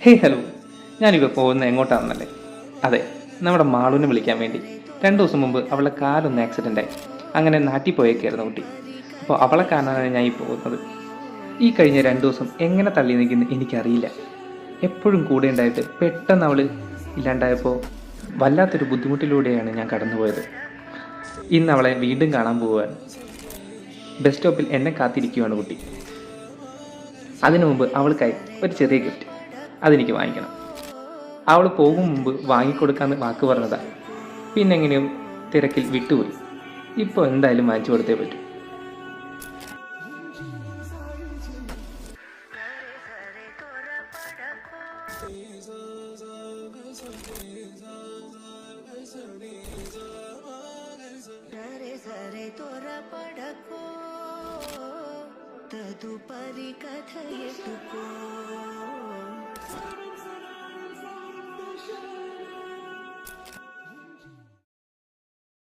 Hey hello, ഞാനിപ്പോൾ പോകുന്നത് എങ്ങോട്ടാണെന്നല്ലേ? അതെ, നമ്മുടെ മാളുവിനെ വിളിക്കാൻ വേണ്ടി. 2 ദിവസം മുമ്പ് അവളുടെ കാലൊന്ന് ആക്സിഡൻ്റായി. അങ്ങനെ നാട്ടിൽ പോയേക്കായിരുന്നു കുട്ടി. അപ്പോൾ അവളെ കാണാനാണ് ഞാൻ ഈ പോകുന്നത്. ഈ കഴിഞ്ഞ 2 ദിവസം എങ്ങനെ തള്ളി നിൽക്കുന്നു എനിക്കറിയില്ല. എപ്പോഴും കൂടെ ഉണ്ടായിട്ട് പെട്ടെന്ന് അവൾ ഇല്ലാണ്ടായപ്പോൾ വല്ലാത്തൊരു ബുദ്ധിമുട്ടിലൂടെയാണ് ഞാൻ കടന്നുപോയത്. ഇന്ന് അവളെ വീണ്ടും കാണാൻ പോവുകയാണ്. ബസ് സ്റ്റോപ്പിൽ എന്നെ കാത്തിരിക്കുകയാണ് കുട്ടി. അതിനു മുമ്പ് അവൾക്കായി ഒരു ചെറിയ ഗിഫ്റ്റ് അതെനിക്ക് വാങ്ങിക്കണം. അവൾ പോകും മുമ്പ് വാങ്ങിക്കൊടുക്കാമെന്ന് വാക്ക് പറഞ്ഞതാ. പിന്നെ എങ്ങനെയോ തിരക്കിൽ വിട്ടുപോയി. ഇപ്പോൾ എന്തായാലും വാങ്ങിച്ചു കൊടുത്തേ പറ്റൂ. तदुपरि कथय